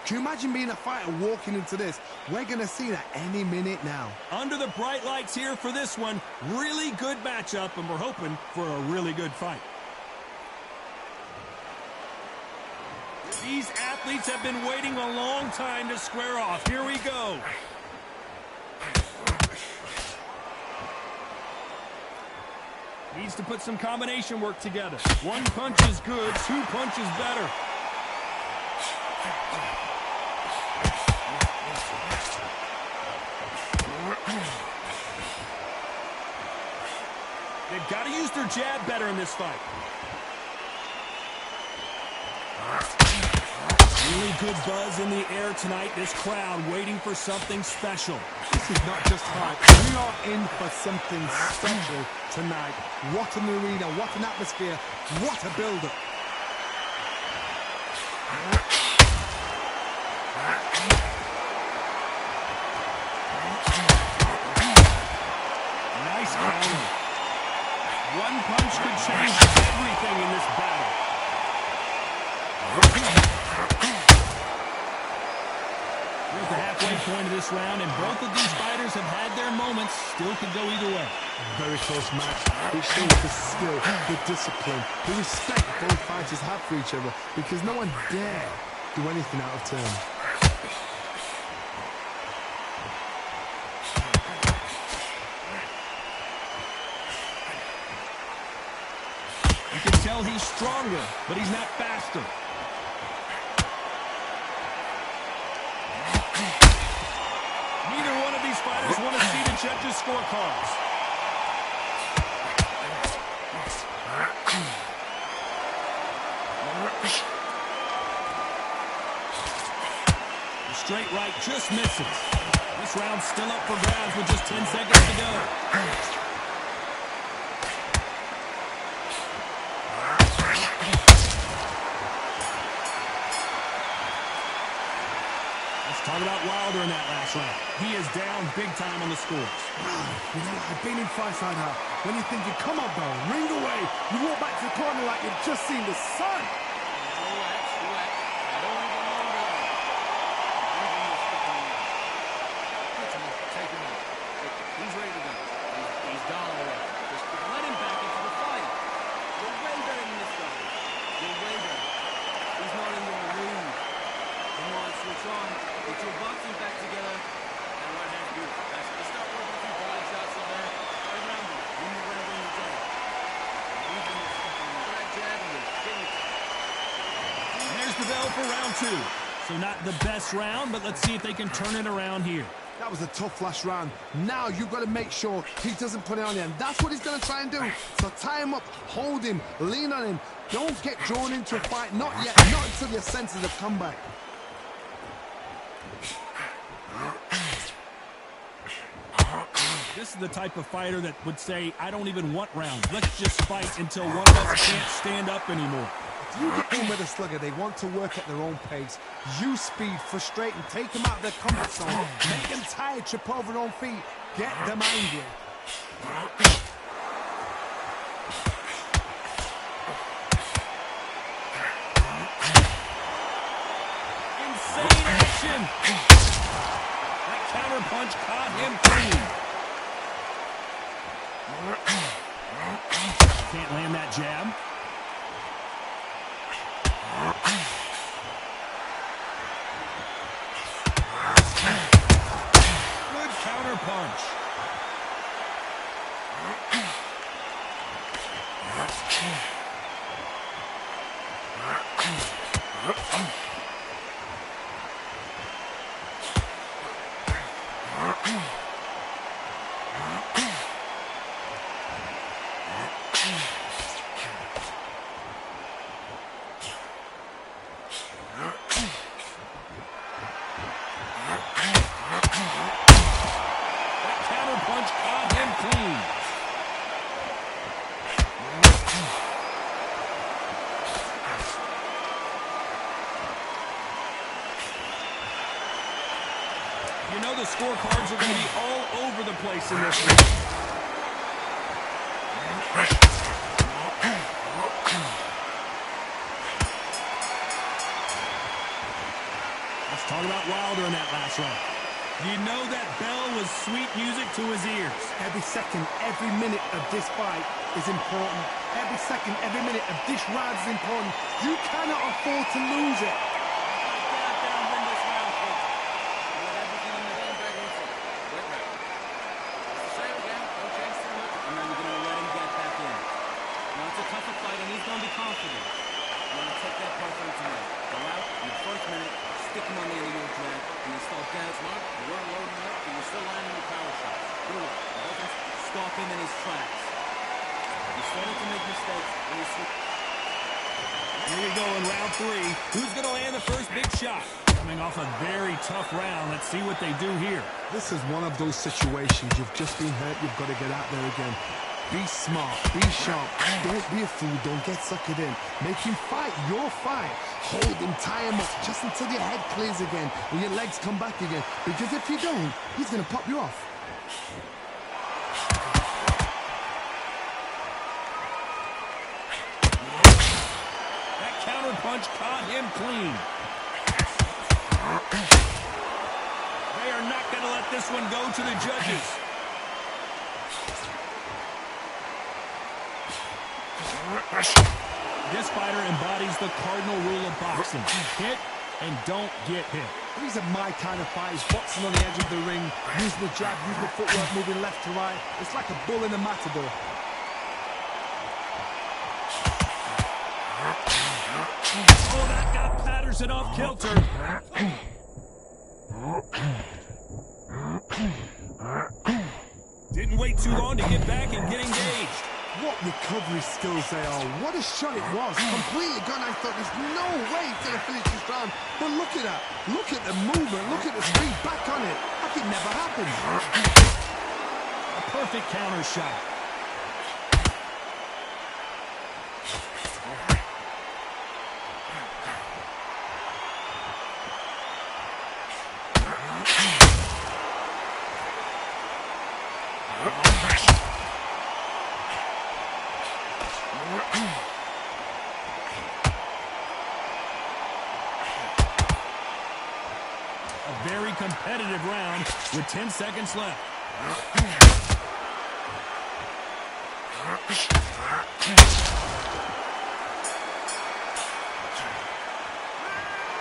Can you imagine being a fighter walking into this? We're going to see that any minute now. Under the bright lights here for this one. Really good matchup, and we're hoping for a really good fight. These athletes have been waiting a long time to square off. Here we go. Needs to put some combination work together. One punch is good, two punches better. They've got to use their jab better in this fight. Really good buzz in the air tonight. This crowd waiting for something special. This is not just hype. We are in for something special tonight. What an arena, what an atmosphere, what a build-up. Nice counter. One punch could change everything in this battle. We're at the halfway point of this round, and both of these fighters have had their moments. Still could go either way. Very close match. It shows the skill, the discipline, the respect both fighters have for each other, because no one dare do anything out of turn. You can tell he's stronger, but he's not faster. Neither one of these fighters want to see the judges' scorecards. The straight right just misses. This round's still up for grabs with just 10 seconds to go. Talk about Wilder in that last round. He is down big time on the scores. You know, I've been in fights like that. When you're thinking, come on, bro, ring away. You walk back to the corner like you've just seen the sun. He's ready to go. He's gone already. Just let him back into the fight. You're way better than this guy. You're way better. He's not in your room. Come on, switch on. Get your boxing back together. And right hand's beautiful. That's it. Start working a few body shots in there. Right around him. When you're ready, when you're done. That jab and you're getting it. And there's the bell for round two. So not the best round, but let's see if they can turn it around here. That was a tough last round. Now you've got to make sure he doesn't put it on you. And that's what he's going to try and do. So tie him up, hold him, lean on him. Don't get drawn into a fight. Not yet. Not until your senses have come back. This is the type of fighter that would say, I don't even want rounds. Let's just fight until one of us can't stand up anymore. If you get in with a slugger, they want to work at their own pace. Use speed, frustrate them, take them out of their comfort zone, make them tired, trip over their own feet, get them angry. Insane action! That counter punch caught him clean. Can't land that jab. Good counter punch. You know the scorecards are going to be all over the place in this one. Let's talk about Wilder in that last round. You know that bell was sweet music to his ears. Every second, every minute of this fight is important. Every second, every minute of this round is important. You cannot afford to lose it. Get out there and win this round, folks. You got everything in the game back into it. Great round. Same again, don't change too much. And then you're going to let him get back in. Now it's a tougher fight, and he's going to be confident. You want to take that part from him tonight. Go out in the first minute, stick him on the end of your jab, and then start down smart. You weren't loading up, but you're still landing with power shots. Good work. Don't stop him in his tracks. You're starting to make mistakes, and you switch. Here we go in round 3. Who's going to land the first big shot? Coming off a very tough round. Let's see what they do here. This is one of those situations. You've just been hurt. You've got to get out there again. Be smart. Be sharp. Don't be a fool. Don't get suckered in. Make him fight your fight. Hold him, tie him up, just until your head clears again and your legs come back again. Because if you don't, he's going to pop you off. Punch caught him clean. They are not going to let this one go to the judges. This fighter embodies the cardinal rule of boxing. Hit and don't get hit. These are my kind of fights. Boxing on the edge of the ring, using the jab, using the footwork, moving left to right. It's like a bull in a matador. Oh, that got Patterson off kilter. Didn't wait too long to get back and get engaged. What recovery skills they are. What a shot it was. Completely gone. I thought there's no way he's going to finish this round. But look at that. Look at the movement. Look at the speed back on it. Like it never happened. A perfect counter shot. A very competitive round with 10 seconds left.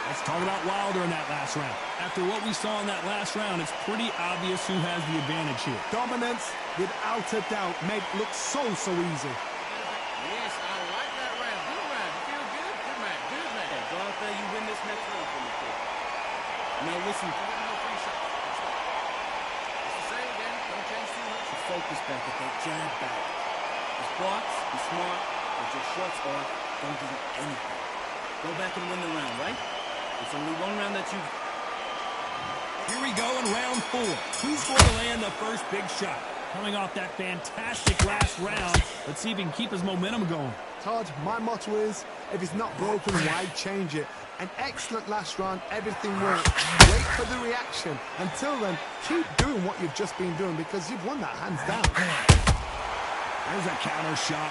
Let's talk about Wilder in that last round. After what we saw in that last round, it's pretty obvious who has the advantage here. Dominance, without a doubt, made it look so easy. Yes, I like that round. Good round. You feel good? Good man. Good man. Hey, go out there, you win this next round for me, kid. Now listen, no free shots. It's the same again. Don't change too much. You focus back at that jab back. His blocks, be smart. With your shots off, don't give up anything. Go back and win the round, right? It's only one round that you... Here we go in round 4. Who's going to land the first big shot? Coming off that fantastic last round, let's see if he can keep his momentum going. Todd, my motto is, if it's not broken, why change it? An excellent last round, everything worked. Wait for the reaction. Until then, keep doing what you've just been doing because you've won that hands down. There's a counter shot.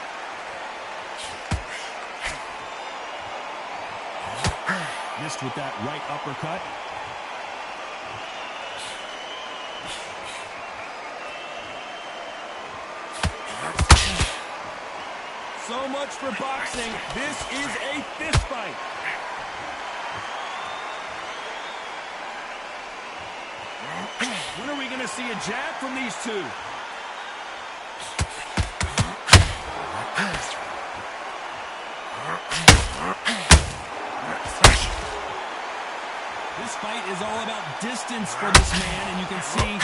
Missed with that right uppercut. So much for boxing. This is a fist fight. When are we going to see a jab from these two? This fight is all about distance for this man, and you can see...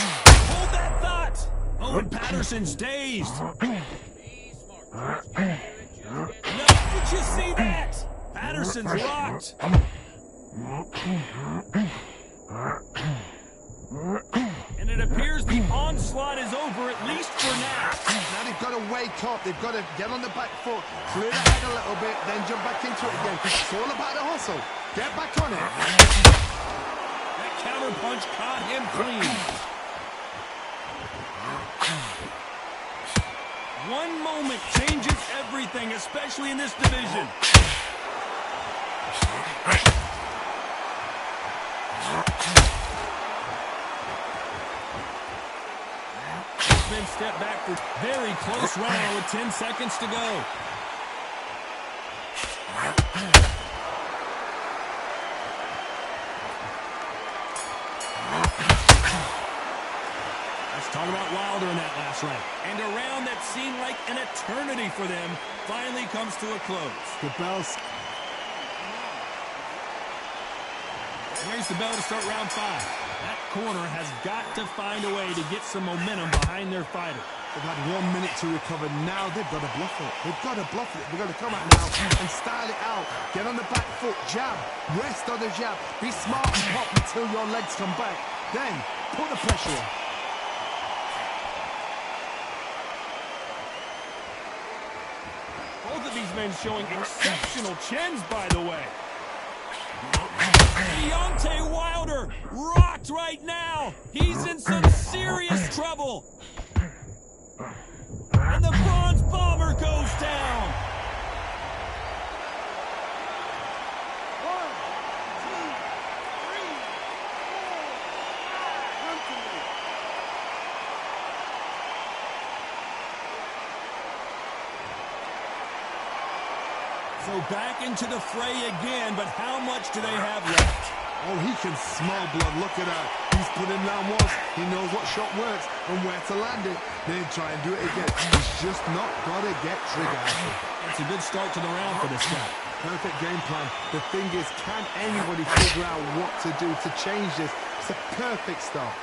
Hold that thought! Oh, and Patterson's dazed. No, did you see that? Patterson's locked. And it appears the onslaught is over, at least for now. Now they've got to wake up. They've got to get on the back foot, clear the head a little bit, then jump back into it again. It's all about the hustle. Get back on it. That counter punch caught him clean. One moment changes everything, especially in this division. then step back for very close round with 10 seconds to go. Let's talk about Wilder in that last round. And a round that seemed like an eternity for them finally comes to a close. The bell's... Here's the bell to start round 5. That corner has got to find a way to get some momentum behind their fighter. They've had 1 minute to recover. Now they've got to bluff it. They've got to bluff it. They've got to come out now and style it out. Get on the back foot, jab, rest on the jab. Be smart and pop until your legs come back. Then put the pressure on. Both of these men showing exceptional chins, by the way. Deontay Wilder rocked right now. He's in some serious trouble. And the Bronze Bomber goes down. 1, 2, 3, 4. Come to me. So back into the fray again, but how much do they have left? Oh, he can smell blood. Look at that. He's put in round once. He knows what shot works and where to land it. Then try and do it again. He's just not got to get trigger happy. It's a good start to the round for this guy. Perfect game plan. The thing is, can anybody figure out what to do to change this? It's a perfect start.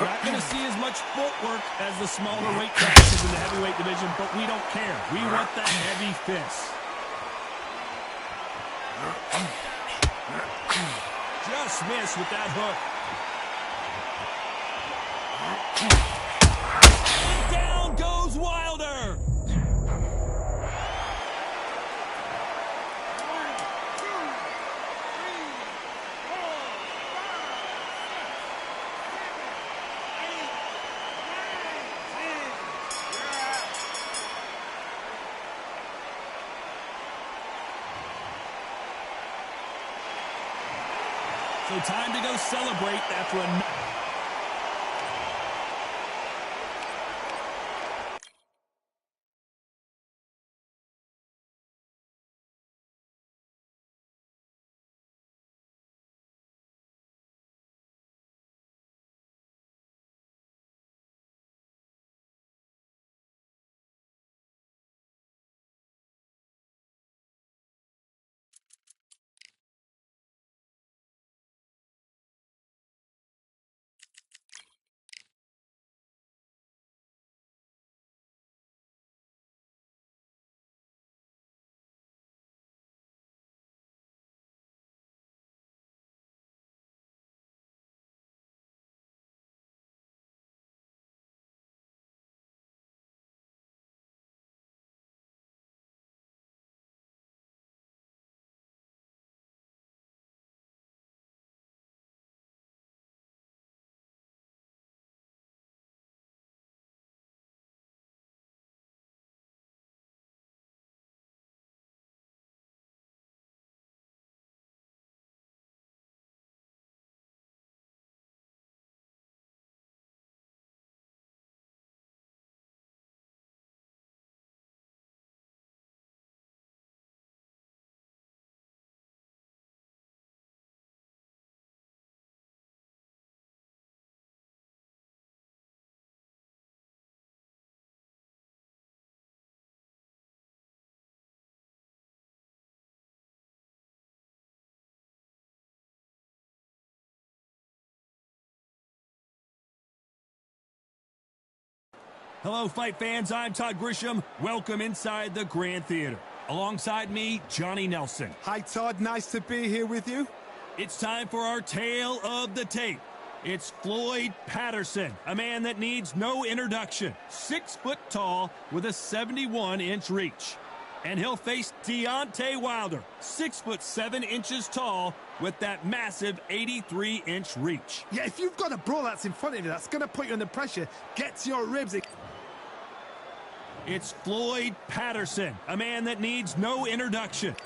We're not going to see as much footwork as the smaller weight classes in the heavyweight division, but we don't care. We want that heavy fist. Just missed with that hook. And down goes Wilder. 1, 2, 3, 4, 5, 6, 7, 8, 9, 10. So time to go celebrate after a... Hello, fight fans. I'm Todd Grisham. Welcome inside the Grand Theater. Alongside me, Johnny Nelson. Hi, Todd. Nice to be here with you. It's time for our tale of the tape. It's Floyd Patterson, a man that needs no introduction. 6 foot tall with a 71-inch reach. And he'll face Deontay Wilder, 6 foot 7 inches tall with that massive 83-inch reach. Yeah, if you've got a brawl that's in front of you, that's going to put you under pressure. Get to your ribs. It's Floyd Patterson, a man that needs no introduction.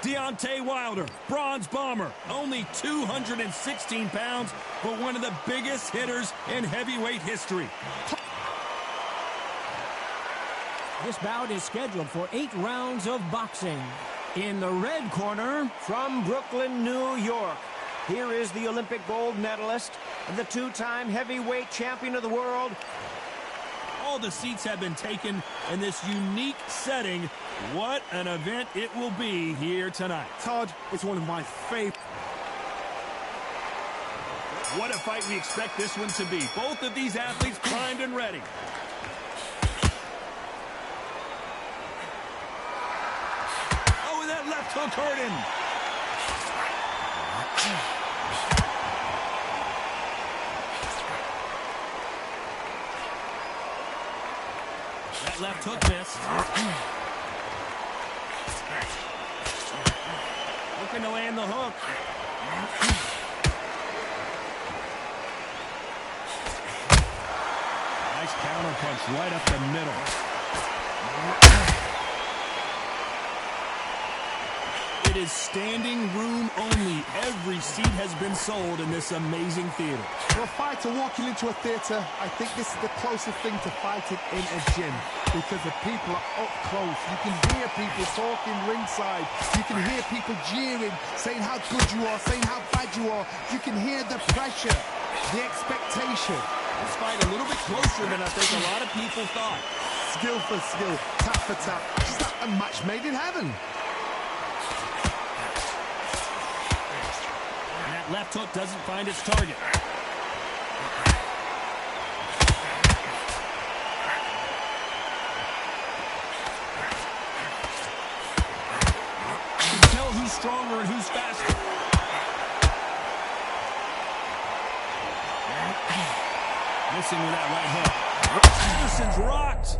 Deontay Wilder, bronze bomber, only 216 pounds, but one of the biggest hitters in heavyweight history. This bout is scheduled for 8 rounds of boxing. In the red corner, from Brooklyn, New York, here is the Olympic gold medalist, the 2-time heavyweight champion of the world. All the seats have been taken in this unique setting. What an event it will be here tonight. Todd, it's one of my favorite. What a fight we expect this one to be. Both of these athletes primed and ready. Oh, that left hook hurt him. That left hook missed. Looking to land the hook. Nice counter punch right up the middle. It is standing room only. Every seat has been sold in this amazing theater. For a fighter walking into a theater, I think this is the closest thing to fighting in a gym, because the people are up close. You can hear people talking ringside. You can hear people jeering, saying how good you are, saying how bad you are. You can hear the pressure, the expectation. This fight a little bit closer than I think a lot of people thought. Skill for skill, tap for tap. Just like a match made in heaven. And that left hook doesn't find its target. You can tell who's stronger and who's faster. Missing with that right hook. Patterson's rocked.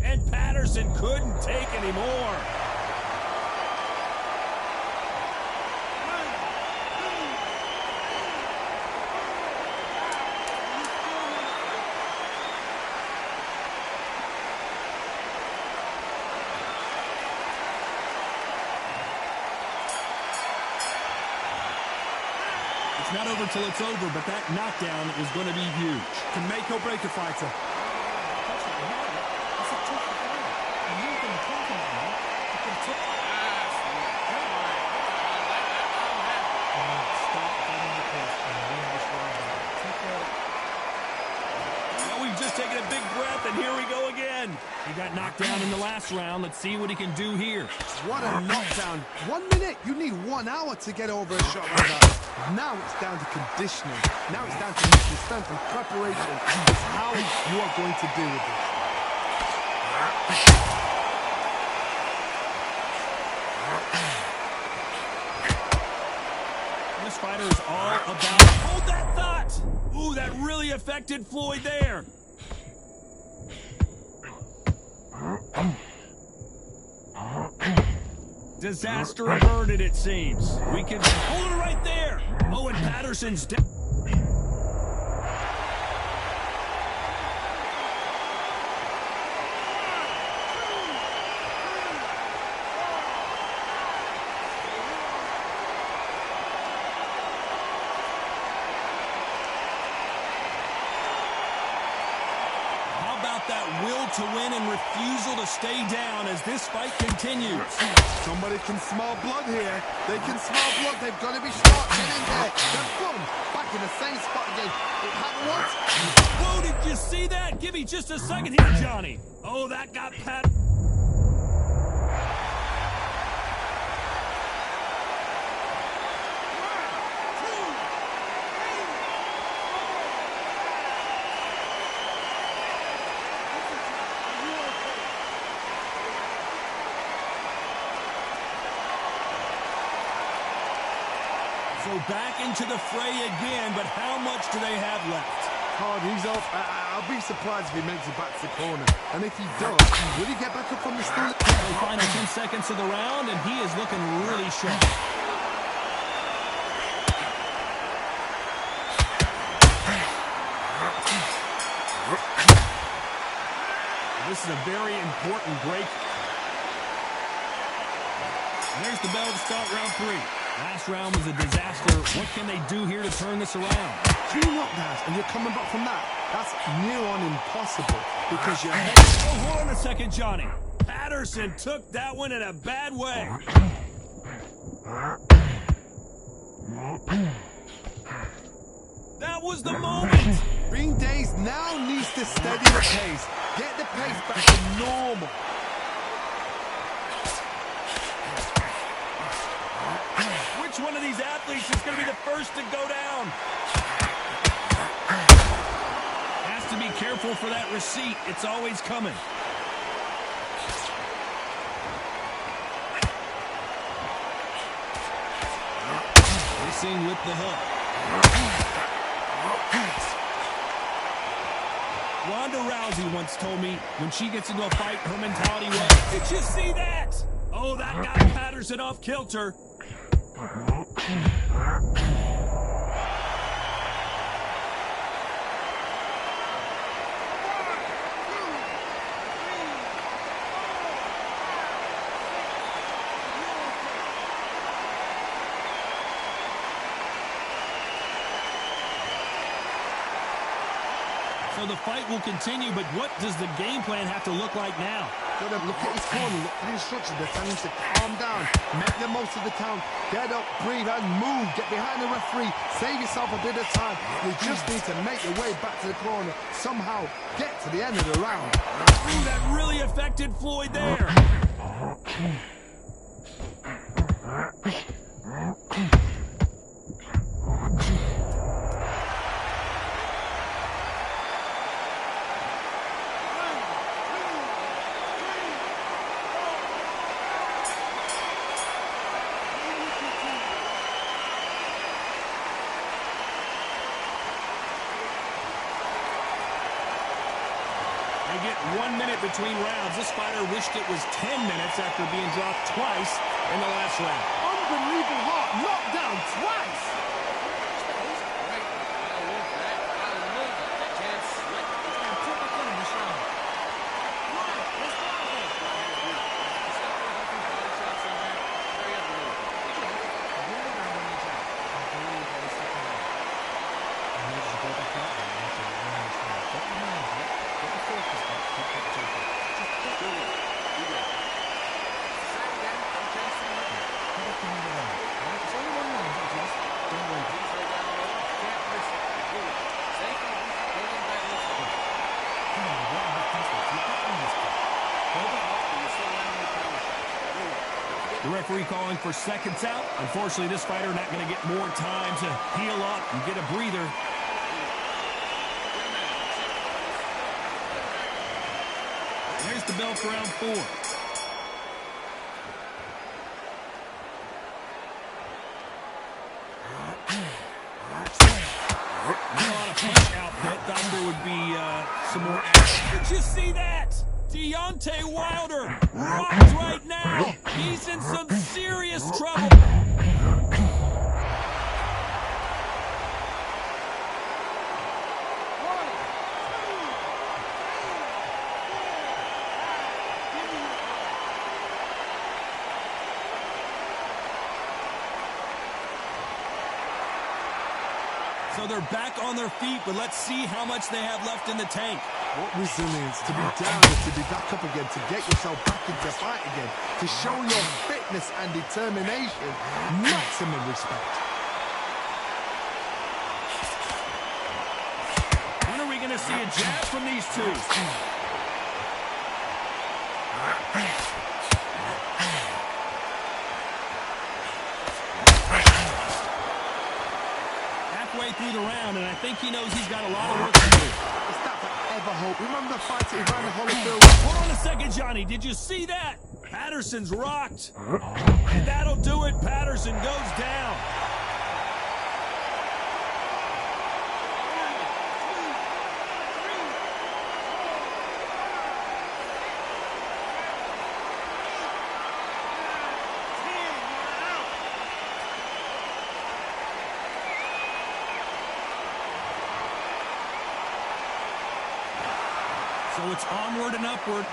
And Patterson couldn't take any more. It's not over till it's over, but that knockdown is going to be huge. Can make or break a fighter. Well, we've just taken a big breath, and here we go again. He got knocked down in the last round. Let's see what he can do here. What a knockdown. 1 minute, you need 1 hour to get over a shot like that. Now it's down to conditioning. Now it's down to mental strength and preparation. It's how you are going to deal with it. This fighter is all about... Hold that thought! Ooh, that really affected Floyd there. Disaster averted, it seems. We can hold it right there. Oh, and Patterson's down. How about that will to win and refusal to stay down as this fight continues? Somebody can smell blood here. They can smell blood. They've got to be smart. Get in there. Then boom, back in the same spot again. It happened once. Whoa, did you see that? Give me just a second here, Johnny. Oh, that got Pat. So back into the fray again, but how much do they have left? Todd, he's off. I'll be surprised if he makes it back to the corner. And if he does, will he get back up from the stool? The final 10 seconds of the round, and he is looking really sharp. This is a very important break. And there's the bell to start round 3. Last round was a disaster. What can they do here to turn this around? 2 knockdowns, and you're coming back from that. That's near on impossible because you're... Oh, hold on a second, Johnny. Patterson took that one in a bad way. That was the moment. Green Days now needs to steady the pace. Get the pace back to normal. Which one of these athletes is going to be the first to go down? Has to be careful for that receipt. It's always coming. Racing with the hook. Ronda Rousey once told me when she gets into a fight, her mentality was, did you see that? Oh, that got Patterson off kilter. So the fight will continue, but what does the game plan have to look like now? Gotta look at his corner, look at the instructions. They're telling him to calm down, make the most of the time, get up, breathe, and move. Get behind the referee, save yourself a bit of time. You just need to make your way back to the corner, somehow get to the end of the round. Ooh, that really affected Floyd there. They get 1 minute between rounds. This fighter wished it was 10 minutes after being dropped twice in the last round. Unbelievable heart, knocked down twice. The referee calling for seconds out. Unfortunately, this fighter not going to get more time to heal up and get a breather. There's the bell for round 4. Not on a punch outfit. Thought there would be some more action. Did you see that? Deontay Wilder rocked right now. He's in some serious trouble. So they're back on their feet, but let's see how much they have left in the tank. What resilience to be down and to be back up again, to get yourself back into the fight again, to show your fitness and determination. Maximum respect. When are we going to see a jab from these two? Halfway through the round, and I think he knows he's got a lot of work to do. Is that forever hope? Remember the fight at Evander Holyfield? Hold on a second, Johnny. Did you see that? Patterson's rocked. And that'll do it. Patterson goes down. So it's onward and upward.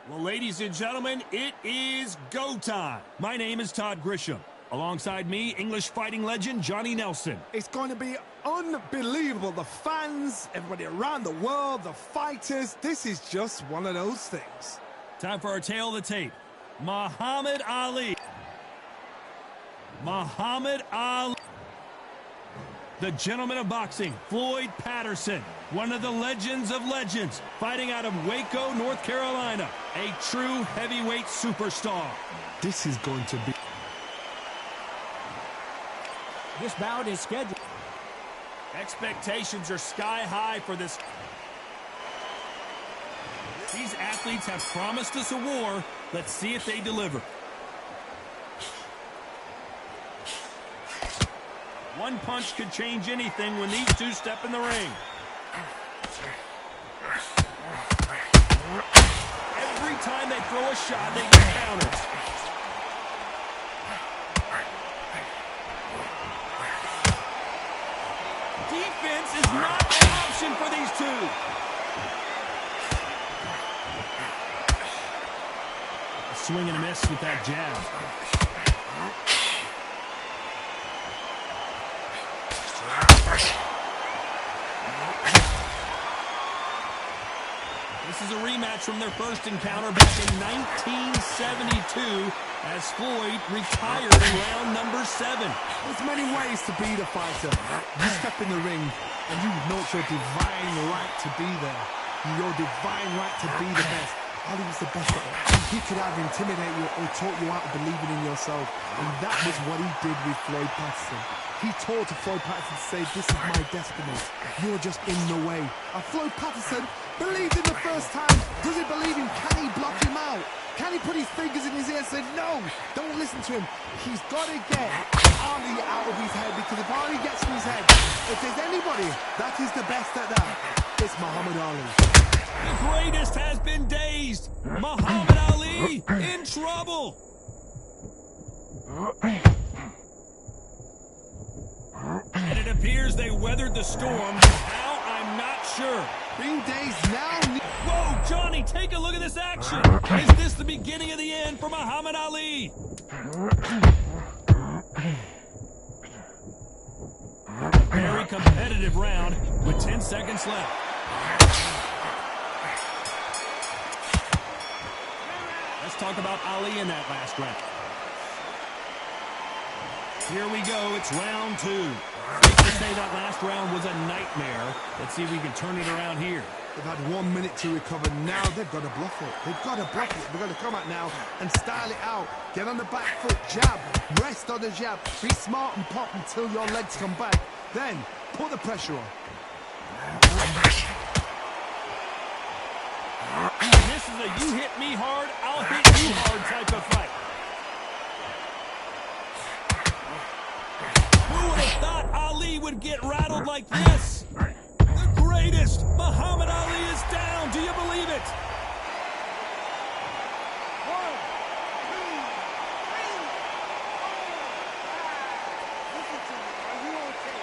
Well, ladies and gentlemen, it is go time. My name is Todd Grisham. Alongside me, English fighting legend Johnny Nelson. It's going to be unbelievable. The fans, everybody around the world, the fighters. This is just one of those things. Time for our tale of the tape. Muhammad Ali. Muhammad Ali. The gentleman of boxing, Floyd Patterson, one of the legends of legends, fighting out of Waco, North Carolina, a true heavyweight superstar. This is going to be... This bout is scheduled. Expectations are sky high for this. These athletes have promised us a war. Let's see if they deliver. One punch could change anything when these two step in the ring. Every time they throw a shot, they get counters. Defense is not an option for these two. A swing and a miss with that jab. This is a rematch from their first encounter back in 1972 as Floyd retired in round number 7. There's many ways to be the fighter. You step in the ring and you know it's your divine right to be there. Your divine right to be the best. Ali was the best at it. He could either intimidate you or talk you out of believing in yourself. And that was what he did with Floyd Patterson. He told to Floyd Patterson to say, this is my destiny. You're just in the way. And Floyd Patterson believed in the first time. Does he believe him? Can he block him out? Can he put his fingers in his ear and say, no, don't listen to him? He's got to get Ali out of his head, because if Ali gets in his head, if there's anybody that is the best at that, it's Muhammad Ali. The greatest has been dazed. Muhammad Ali in trouble. And it appears they weathered the storm. How, I'm not sure. Being dazed now. Whoa, Johnny, take a look at this action. Is this the beginning of the end for Muhammad Ali? Very competitive. competitive round with 10 seconds left. Let's talk about Ali in that last round. Here we go. It's round 2. Safe to say that last round was a nightmare. Let's see if we can turn it around here. They've had 1 minute to recover. Now they've got to bluff it. They've got to bluff it. They've got to come out now and style it out. Get on the back foot, jab, rest on the jab. Be smart and pop until your legs come back. Then put the pressure on. This is a you hit me hard, I'll hit you hard type of fight. Who would have thought Ali would get rattled like this? The greatest! Muhammad Ali is down. Do you believe it? 1, 2, 3, 4. Listen to me. Are you okay?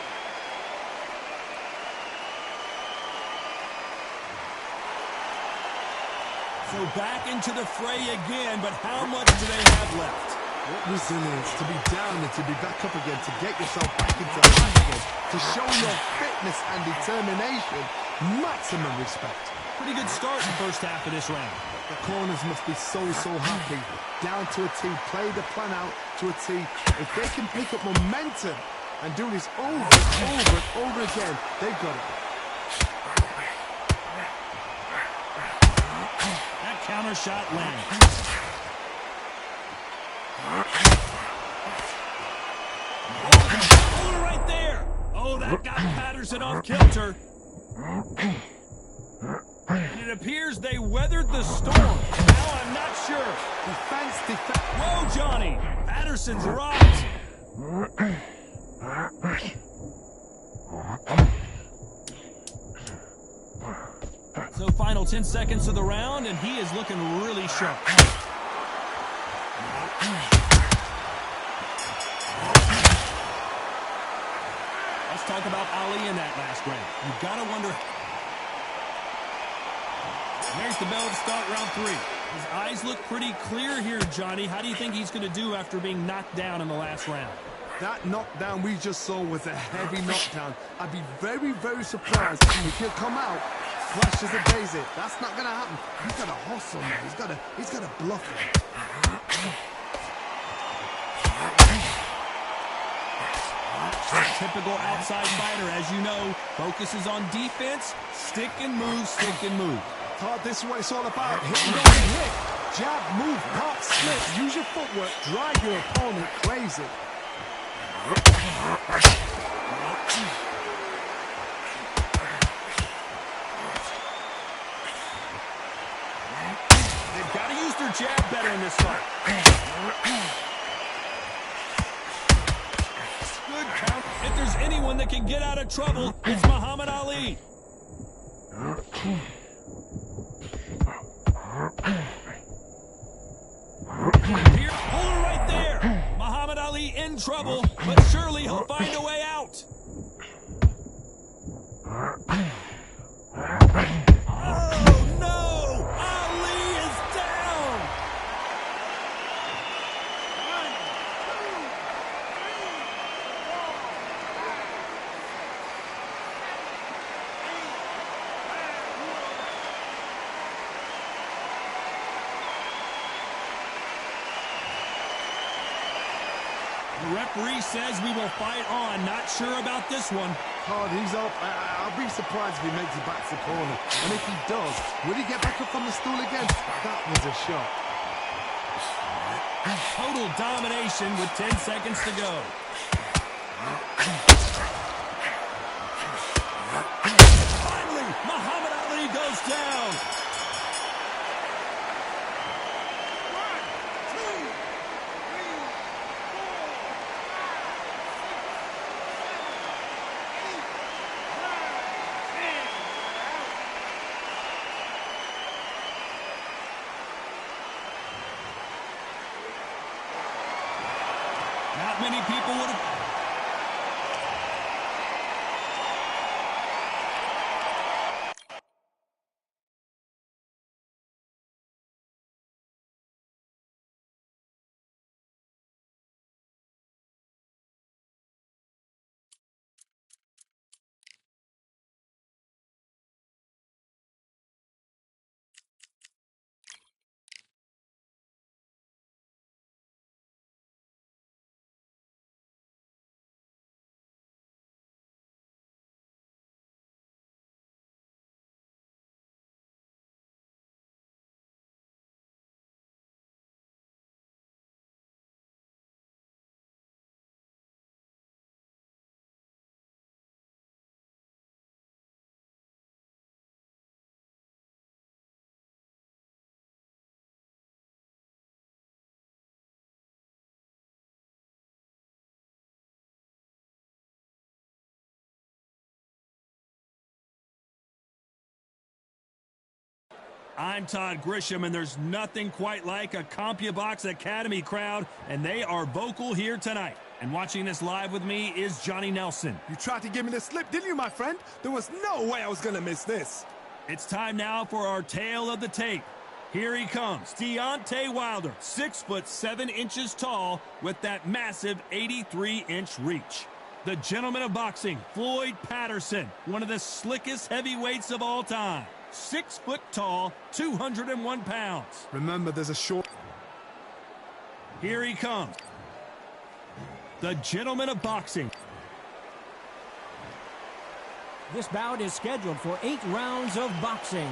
So back into the fray again, but how much do they have left? What resilience to be down and to be back up again, to get yourself back into the fight again, to show your fitness and determination. Maximum respect. Pretty good start in the first half of this round. The corners must be so happy. Down to a T, play the plan out to a T. If they can pick up momentum and do this over and over again, they've got it. That counter shot lands. Hold it right there. Oh, that got Patterson off kilter. And it appears they weathered the storm. Now I'm not sure. Defense. Whoa, Johnny. Patterson's rocked. So final 10 seconds of the round, and he is looking really sharp. Let's talk about Ali in that last round. You've got to wonder. There's the bell to start round 3. His eyes look pretty clear here, Johnny. How do you think he's going to do after being knocked down in the last round? That knockdown we just saw was a heavy knockdown. I'd be very surprised if he'll come out, flashes a daisy. That's not going to happen. He's got to hustle now. He's got to bluff it. Typical outside fighter, as you know, focuses on defense, stick and move, stick and move. Todd, this is what it's all about. Hit and don't get hit. Jab, move, pop, slip. Use your footwork. Drive your opponent crazy. They've got to use their jab better in this fight. Good count. If there's anyone that can get out of trouble, it's Muhammad Ali. Here, hold it right there. Muhammad Ali in trouble, but surely he'll find a way out. Oh, no! Ali is down! The referee says we will fight on. Not sure about this one. Todd, he's up. I'll be surprised if he makes it back to the corner. And if he does, will he get back up from the stool again? That was a shot. Total domination with 10 seconds to go. Finally, Muhammad Ali goes down. Not many people would have... I'm Todd Grisham, and there's nothing quite like a CompuBox Academy crowd, and they are vocal here tonight. And watching this live with me is Johnny Nelson. You tried to give me the slip, didn't you, my friend? There was no way I was going to miss this. It's time now for our tale of the tape. Here he comes, Deontay Wilder, 6'7" tall with that massive 83-inch reach. The gentleman of boxing, Floyd Patterson, one of the slickest heavyweights of all time. 6 foot tall, 201 pounds. Remember, there's a short... Here he comes. The gentleman of boxing. This bout is scheduled for 8 rounds of boxing.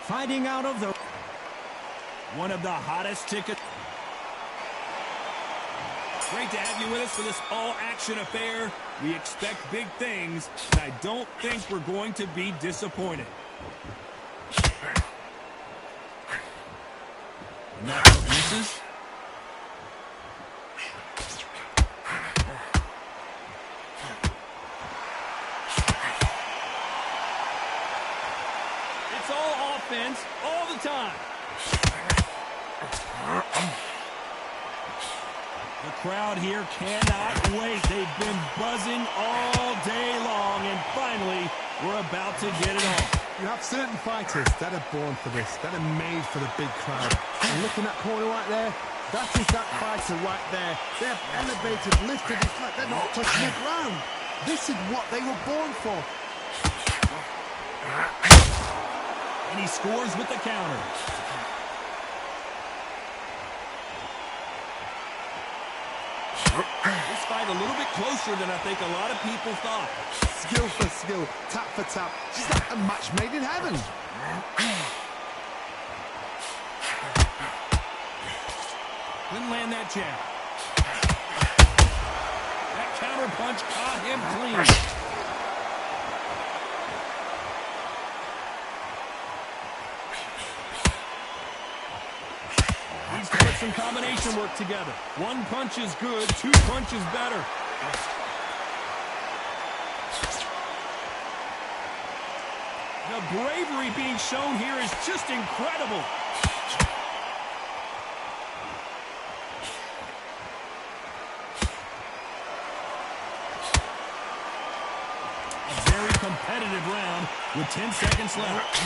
Fighting out of the... One of the hottest tickets. Great to have you with us for this all-action affair. We expect big things, and I don't think we're going to be disappointed. And that misses. It's all offense all the time. The crowd here cannot wait. They've been buzzing all day long, and finally, we're about to get it on. You have certain fighters that are born for this, that are made for the big crowd. And look in that corner right there, that is that fighter right there. They're elevated, lifted, it's like they're not touching the ground. This is what they were born for. And he scores with the counter. This fight a little bit closer than I think a lot of people thought. Skill for skill, tap for tap. It's like a match made in heaven. Couldn't land that jab. That counter punch caught him clean. He's put some combination work together. One punch is good, 2 punches better. The bravery being shown here is just incredible. A very competitive round with 10 seconds left.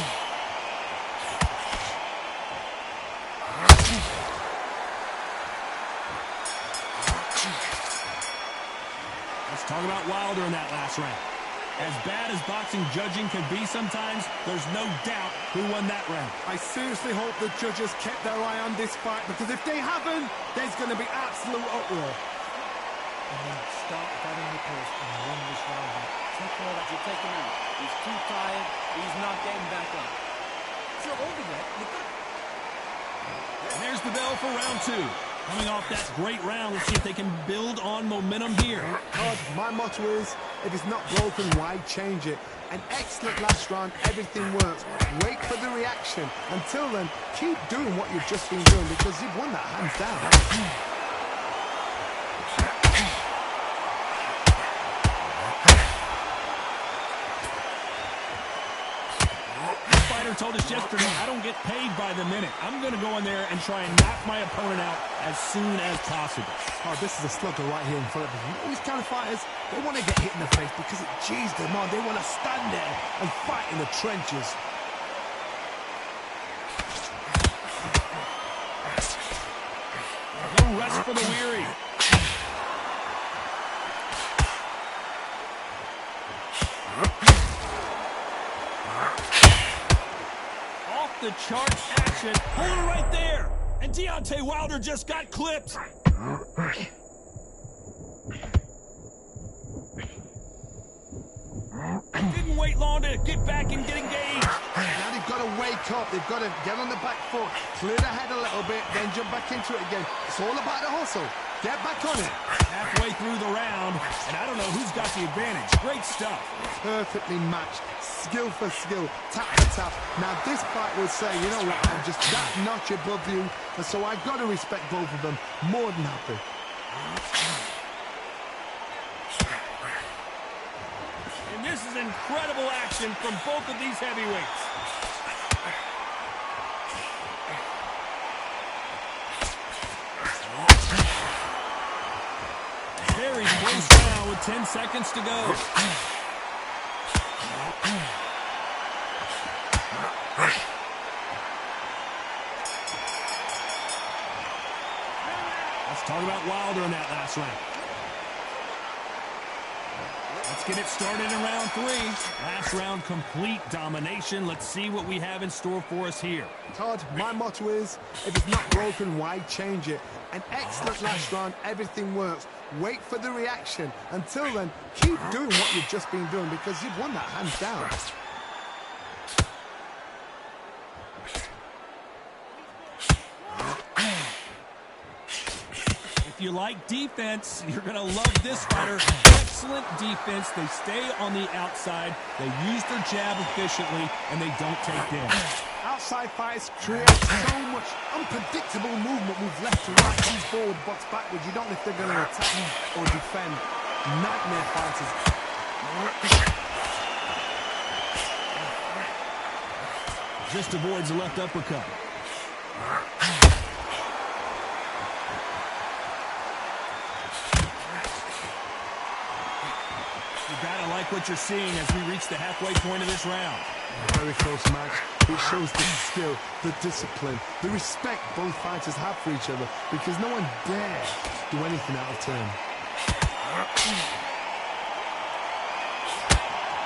Let's talk about Wilder in that last round. As bad as boxing judging can be sometimes, there's no doubt who won that round. I seriously hope the judges kept their eye on this fight, because if they haven't, there's going to be absolute uproar. And then start batting the post and win this round. Take all that you take him out. He's too tired. He's not getting back up. It's not over yet. And there's the bell for round 2. Coming off that great round, let's see if they can build on momentum here. My motto is, if it's not broken, why change it? An excellent last round, everything works. Wait for the reaction. Until then, keep doing what you've just been doing, because you've won that hands down. Told us yesterday, I don't get paid by the minute. I'm going to go in there and try and knock my opponent out as soon as possible. Oh, this is a slugger right here in front of us. These kind of fighters, they want to get hit in the face because it G's them on. They want to stand there and fight in the trenches. No rest for the weary. The charge action, hold it right there, and Deontay Wilder just got clipped. Didn't wait long to get back and get engaged. Now they've got to wake up, they've got to get on the back foot, clear the head a little bit, then jump back into it again. It's all about the hustle. Get back on it. Halfway through the round, and I don't know who's got the advantage. Great stuff. Perfectly matched. Skill for skill, tap for tap. Now this fight will say, you know what, I'm just that notch above you, and so I've got to respect both of them more than happy. And this is incredible action from both of these heavyweights. 10 seconds to go. Let's talk about Wilder in that last round. Let's get it started in round 3. Last round, complete domination. Let's see what we have in store for us here. Todd, my motto is, if it's not broken, why change it? An excellent last round, everything works. Wait for the reaction. Until then, keep doing what you've just been doing because you've won that hands down. If you like defense, you're going to love this fighter. Excellent defense. They stay on the outside. They use their jab efficiently, and they don't take damage. Outside fighters create so much unpredictable movement. Move left to right, comes forward, box backwards. You don't know if they're going to attack or defend. Nightmare fighters. Just avoids the left uppercut. You gotta like what you're seeing as we reach the halfway point of this round. Very close match. It shows the skill, the discipline, the respect both fighters have for each other because no one dares do anything out of turn.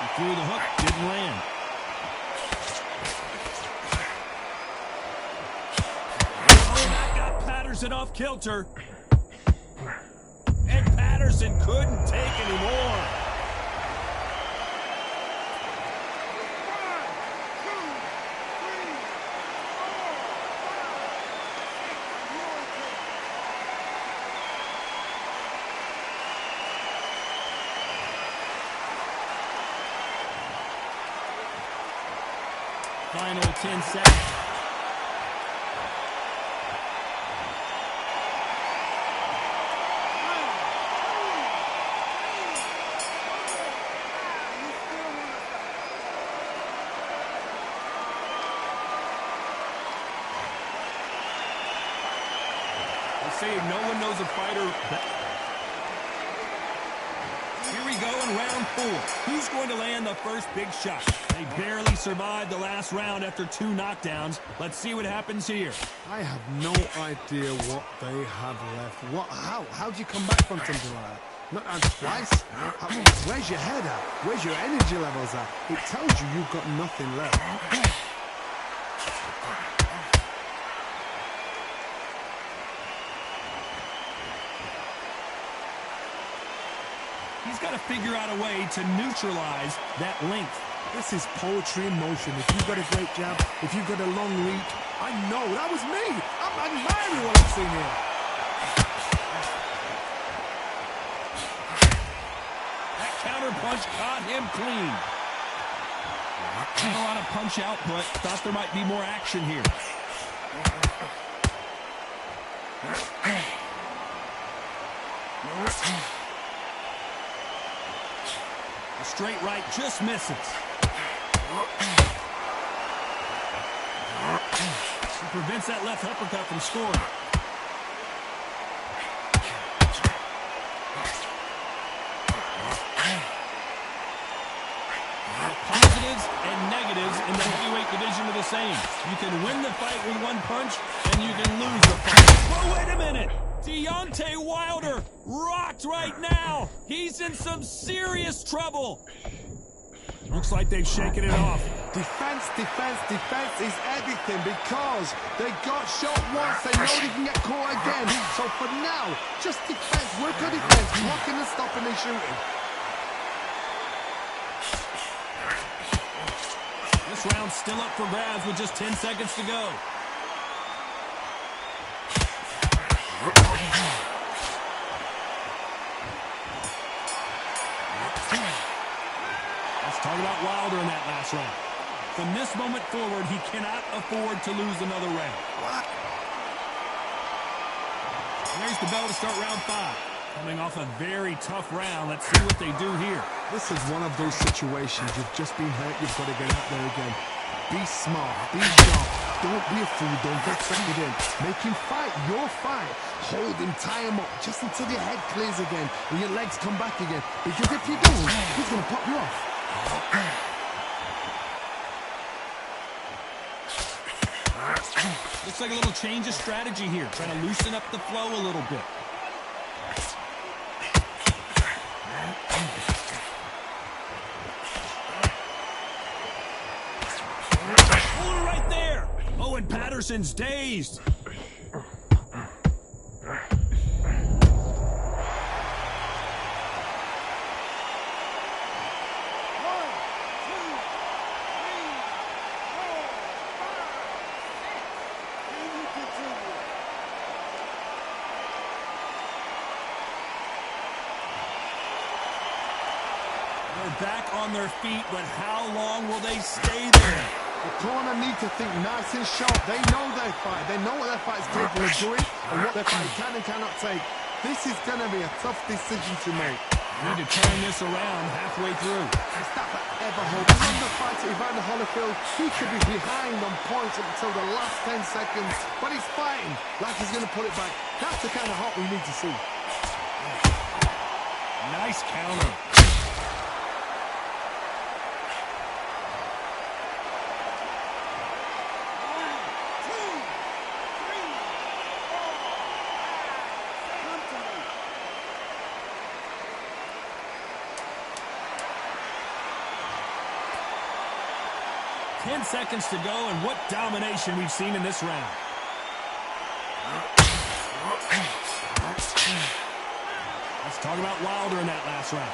He threw the hook, didn't land. Oh, that got Patterson off kilter. And Patterson couldn't take anymore. Final 10 seconds. They say no one knows a fighter better. Here we go in round 4. Who's going to land the first big shot? They barely survived the last round after 2 knockdowns. Let's see what happens here. I have no idea what they have left. How do you come back from something like that? Not and twice? Where's your head at? Where's your energy levels at? It tells you you've got nothing left. He's got to figure out a way to neutralize that length. This is poetry in motion. If you've got a great jab, if you've got a long reach, I know, that was me. I'm admiring what I'm seeing here. That counter punch caught him clean. Not a lot of punch output. Thought there might be more action here. A straight right just misses. He prevents that left uppercut from scoring. Positives and negatives in the heavyweight division are the same. You can win the fight with one punch, and you can lose the fight. Well, wait a minute. Deontay Wilder rocked right now. He's in some serious trouble. Looks like they've shaken it off. Defense is everything because they got shot once. They know they can get caught again. So for now, just defense. Work on defense. Blocking and stopping and shooting. This round's still up for grabs with just 10 seconds to go. Let's talk about Wilder in that last round. From this moment forward, he cannot afford to lose another round. There's the bell to start round 5. Coming off a very tough round. Let's see what they do here. This is one of those situations. You've just been hurt. You've got to get out there again. Be smart. Be sharp. Don't be a fool. Don't get suckered in. Make him fight your fight. Hold him, tie him up, just until your head clears again and your legs come back again. Because if you don't, he's going to pop you off. Looks like a little change of strategy here, trying to loosen up the flow a little bit. Hold it right there. Oh, and Patterson's dazed. They're back on their feet, but how long will they stay there? The corner need to think nice and sharp. They know their fight. They know what their fight is capable of doing and what their fight can and cannot take. This is going to be a tough decision to make. You need to turn this around halfway through. Is that ever hope? From the fight to Evander Holyfield, he could be behind on points up until the last 10 seconds, but he's fighting like he's going to pull it back. That's the kind of heart we need to see. Nice counter. Seconds to go, and what domination we've seen in this round. Let's talk about Wilder in that last round.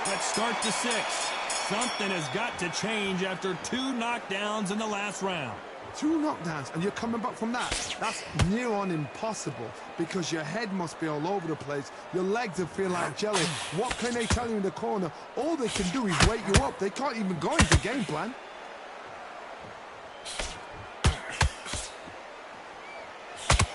Let's start to 6. Something has got to change after 2 knockdowns in the last round. 2 knockdowns, and you're coming back from that. That's near on impossible, because your head must be all over the place. Your legs will feel like jelly. What can they tell you in the corner? All they can do is wake you up. They can't even go into game plan.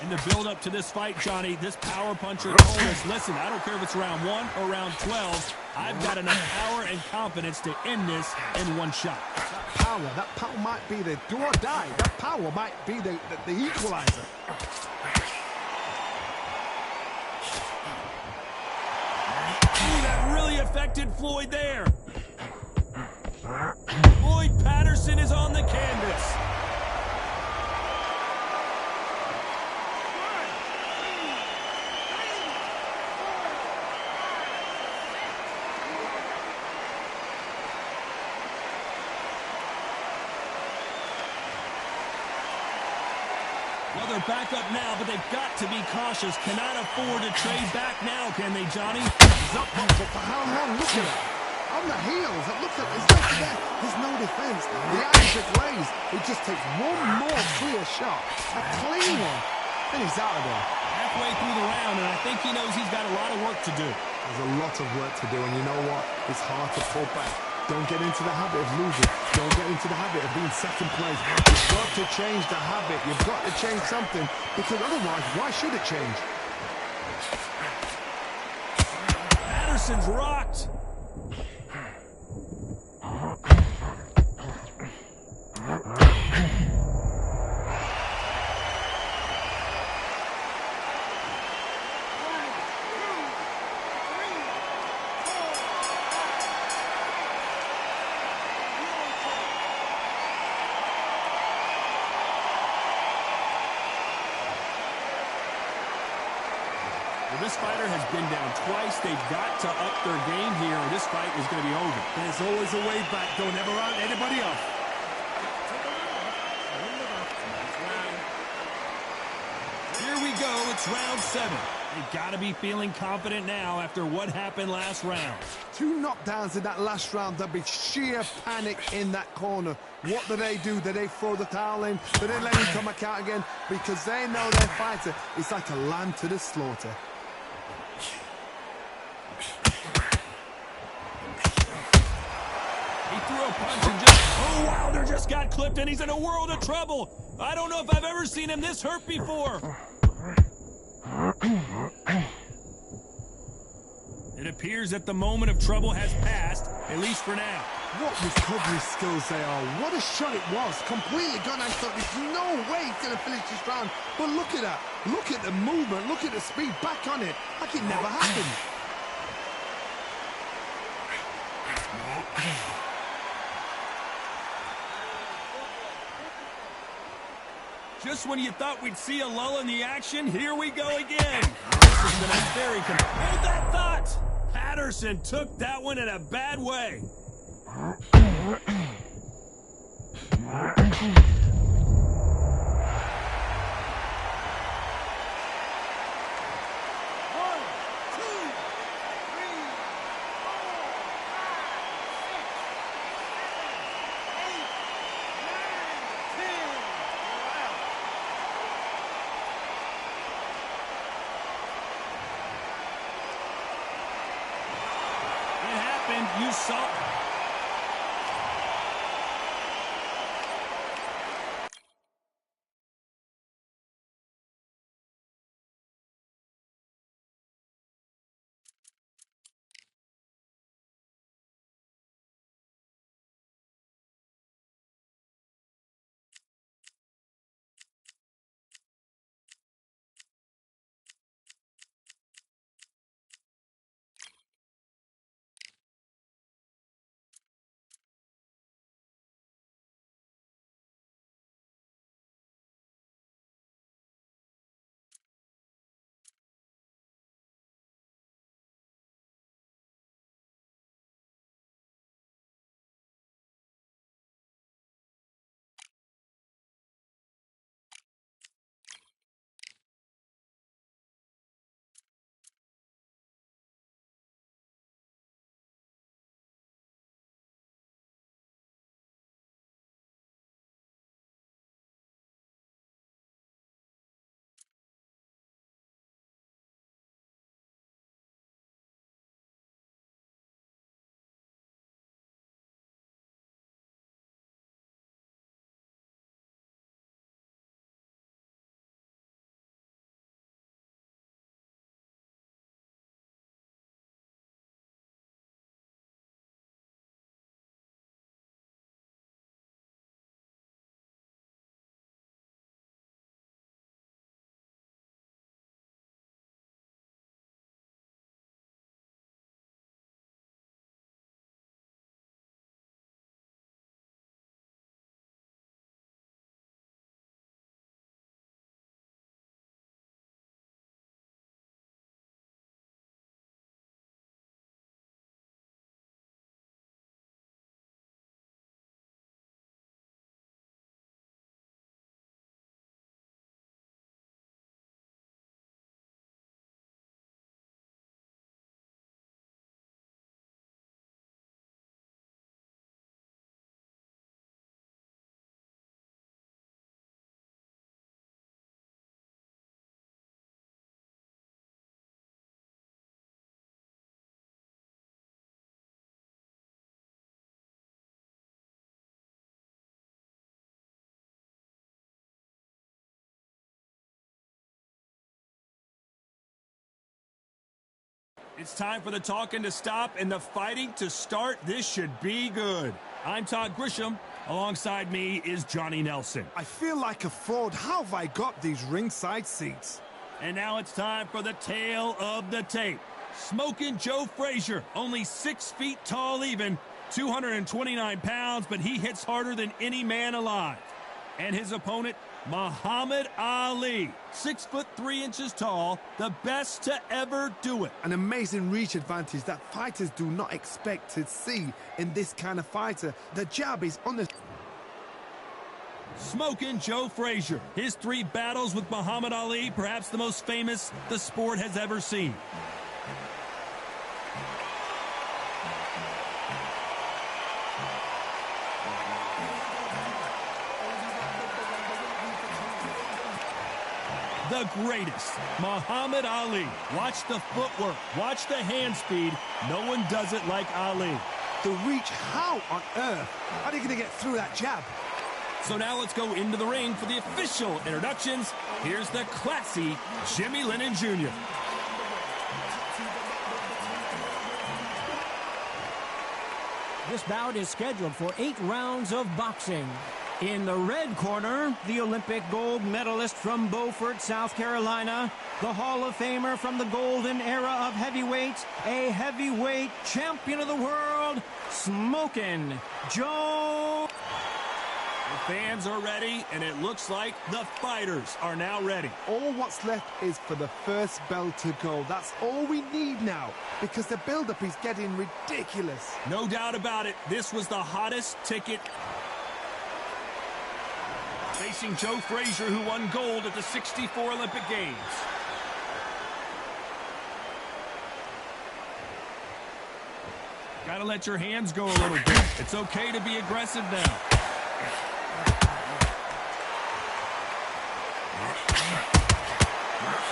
In the build-up to this fight, Johnny, this power puncher told us, listen, I don't care if it's round 1 or round 12, I've got enough power and confidence to end this in one shot. That power might be the do or die. That power might be the equalizer. Ooh, that really affected Floyd there. Floyd Patterson is on the canvas. Well, they're back up now, but they've got to be cautious. Cannot afford to trade back now, can they, Johnny? He's up, but for how long? Look at that. On the heels. Look at it's like that. There's no defense. The eyes are glazed. It just takes one more clear shot. A clean one. And he's out of there. Halfway through the round, and I think he knows he's got a lot of work to do. There's a lot of work to do, and you know what? It's hard to pull back. Don't get into the habit of losing. Don't get into the habit of being second place. You've got to change the habit. You've got to change something, because otherwise, why should it change? Patterson's rocked. This fighter has been down twice. They've got to up their game here, or this fight is going to be over. There's always a way back. Don't ever round anybody off. Here we go. It's round 7. They've got to be feeling confident now after what happened last round. 2 knockdowns in that last round. There'll be sheer panic in that corner. What do? Do they throw the towel in? Do they let him come back out again? Because they know their fighter is like a lamb to the slaughter. He threw a punch and just... Oh, Wilder just got clipped, and he's in a world of trouble. I don't know if I've ever seen him this hurt before. It appears that the moment of trouble has passed, at least for now. What recovery skills they are. What a shot it was. Completely gone. I thought there's no way he's going to finish this round. But look at that. Look at the movement. Look at the speed. Back on it. Like it never happened. Just when you thought we'd see a lull in the action, here we go again. This has been a very hold that thought. Patterson took that one in a bad way. You saw. It's time for the talking to stop and the fighting to start. This should be good. I'm Todd Grisham. Alongside me is Johnny Nelson. I feel like a fraud. How have I got these ringside seats? And now it's time for the tale of the tape. Smoking Joe Frazier, only 6 feet tall even, 229 pounds, but he hits harder than any man alive. And his opponent, Muhammad Ali, 6'3" tall, the best to ever do it. An amazing reach advantage that fighters do not expect to see in this kind of fighter. The jab is on the... Smoking Joe Frazier, his 3 battles with Muhammad Ali, perhaps the most famous the sport has ever seen. The greatest, Muhammad Ali. Watch the footwork, watch the hand speed. No one does it like Ali. The reach, how on earth are they going to get through that jab? So now let's go into the ring for the official introductions. Here's the classy Jimmy Lennon Jr. This bout is scheduled for 8 rounds of boxing. In the red corner, The Olympic gold medalist from Beaufort, South Carolina, the Hall of Famer from the golden era of heavyweights, a heavyweight champion of the world, Smokin' Joe. The fans are ready, and it looks like the fighters are now ready. All what's left is for the first bell to go. That's all we need now, because the build-up is getting ridiculous. No doubt about it, this was the hottest ticket. Facing Joe Frazier, who won gold at the '64 Olympic Games. Gotta let your hands go a little bit. It's okay to be aggressive now.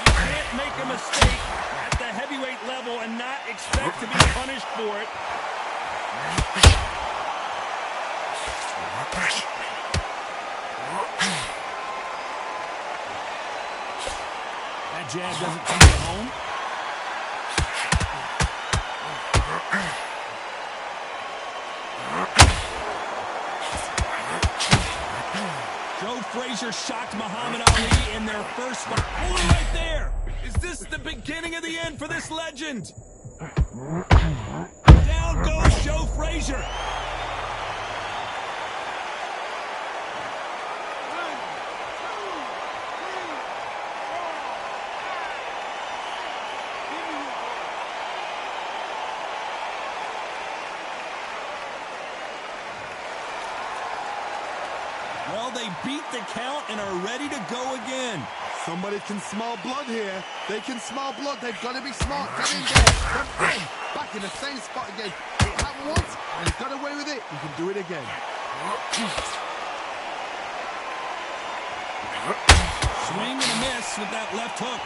You can't make a mistake at the heavyweight level and not expect to be punished for it. That jab doesn't come to home. Joe Frazier shocked Muhammad Ali in their first fight. Hold it right there. Is this the beginning of the end for this legend? Down goes Joe Frazier. Well, they beat the count and are ready to go again. Somebody can smell blood here. They can smell blood. They've got to be smart. Get in there. Then boom, back in the same spot again. It happened once, and he got away with it. He can do it again. Swing and a miss with that left hook.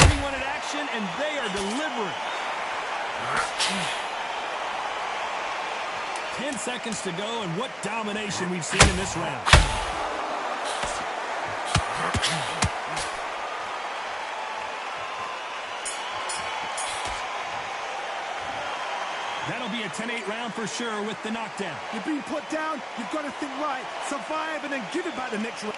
Anyone in action, and they are delivering. 10 seconds to go, and what domination we've seen in this round. That'll be a 10-8 round for sure with the knockdown. You're being put down. You've got to think right. Survive and then give it back the next round.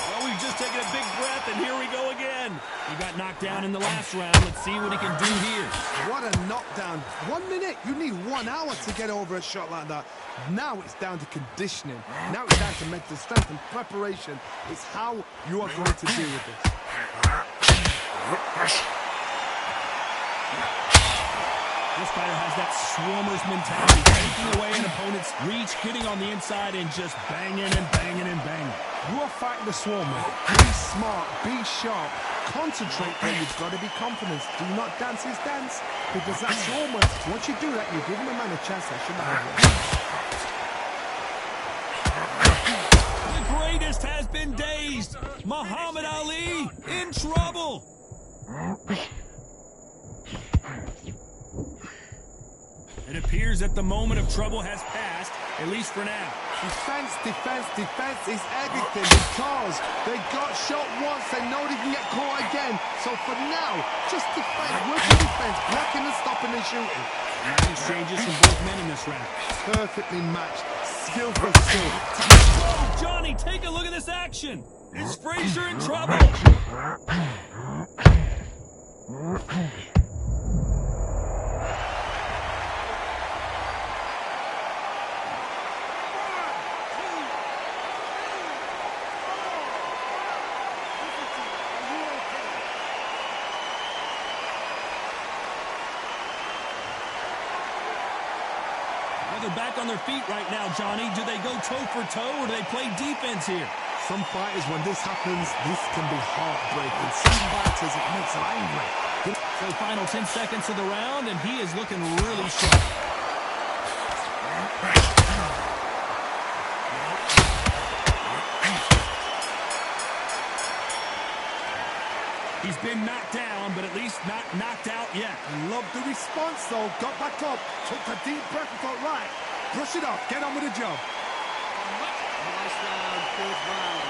Well, we've just taken a big breath, and here we go again. He got knocked down in the last round. Let's see what he can do here. What a knockdown. 1 minute. You need 1 hour to get over a shot like that. Now it's down to conditioning. Now it's down to mental strength and preparation. It's how you are going to deal with this. This fighter has that swarmer's mentality, taking away an opponent's reach, getting on the inside, and just banging and banging and banging. You are fighting the swarmer. Be smart, be sharp, concentrate, and you've got to be confident. Do not dance his dance, because that swarmer, once you do that, you give him a man a chance that shouldn't have it. The greatest has been dazed. Muhammad Ali in trouble. It appears that the moment of trouble has passed, at least for now. Defense, defense, defense is everything, because they got shot once, they know they can get caught again. So for now, just defense, work your defense, blocking and stopping and shooting. Nice exchanges from both men in this round. Perfectly matched, skill for skill. Oh, Johnny, take a look at this action. Is Frazier in trouble? They're back on their feet right now, Johnny. Do they go toe-for-toe, or do they play defense here? Some fighters, when this happens, this can be heartbreaking. Some fighters, it makes them angry. So final 10 seconds of the round, and he is looking really sharp. He's been knocked down, but at least not knocked out yet. Love the response, though. Got back up, took a deep breath and thought, right, brush it off, get on with the job. Nice round, good round.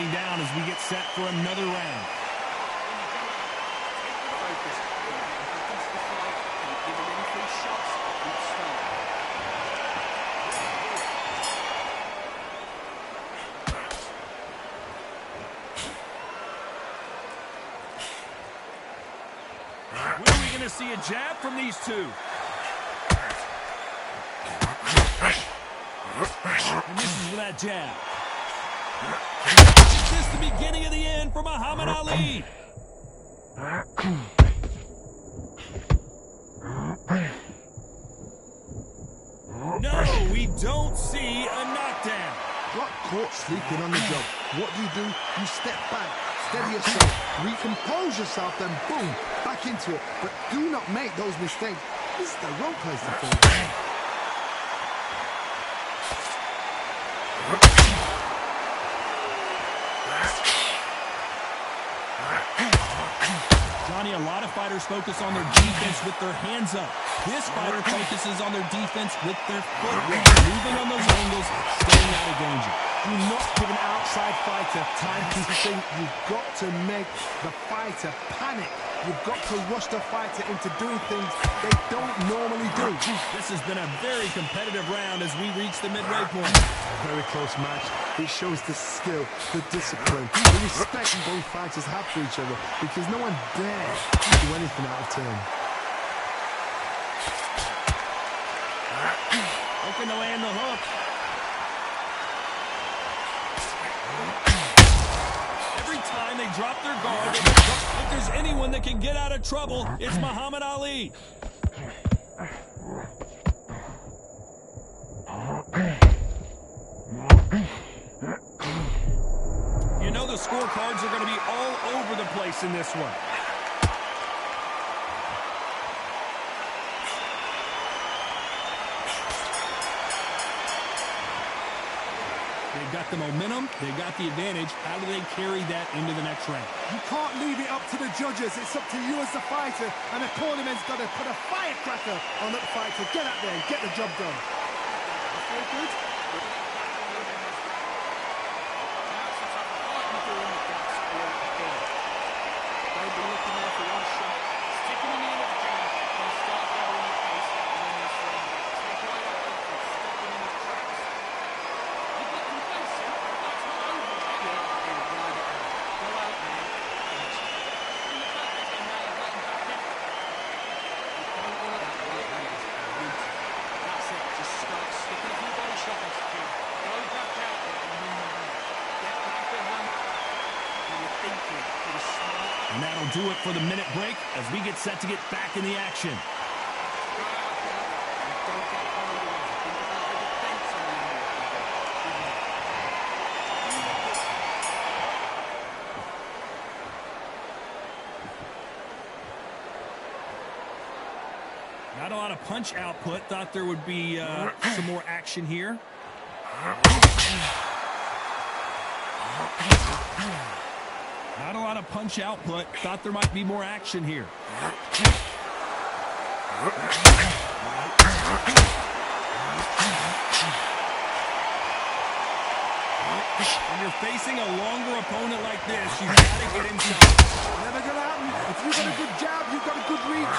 winding down as we get set for another round. Focus. Focus the fight. Don't give him any free shots. Good start. When are we going to see a jab from these two? And this is for that jab. Is this the beginning of the end for Muhammad Ali? No, we don't see a knockdown. Got caught sleeping on the job. What do? You step back, steady yourself, recompose yourself, then boom, back into it. But do not make those mistakes. This is the wrong place to fall. Johnny, a lot of fighters focus on their defense with their hands up. This fighter focuses on their defense with their footwork, moving on those angles, staying out of danger. Do not give an outside fighter time to think. You've got to make the fighter panic. You've got to rush the fighter into doing things they don't normally do. This has been a very competitive round as we reach the midway point. Very close match. It shows the skill, the discipline, the respect both fighters have for each other, because no one dares do anything out of turn. Looking to land the hook. Every time they drop their guard, if there's anyone that can get out of trouble, it's Muhammad Ali. You know the scorecards are going to be all over the place in this one. They've got the momentum, they've got the advantage. How do they carry that into the next round? You can't leave it up to the judges. It's up to you as the fighter, and the cornerman's got to put a firecracker on that fighter. Get up there and get the job done. Feel good? Don't be looking there for one shot. Stick him in the end of the jab, then start gathering the pace, and then you'll swing. Take away that confidence, stop him in his tracks. If you can face him, that's not over yet. Yeah, then ride it out. Go out there, finish it. In the back again, now you've let him back in. You don't want that right hand is brutal. That's it, just start sticking a few body shots next to him. Go back out there and win the round. Get back behind. You're thinking for the smart. And that'll do it for the minute break as we get set to get back in the action. Not a lot of punch output. Thought there would be some more action here. Not a lot of punch output. Thought there might be more action here. When you're facing a longer opponent like this, you've got to get inside. Never gonna happen. If you've got a good jab, you've got a good reach.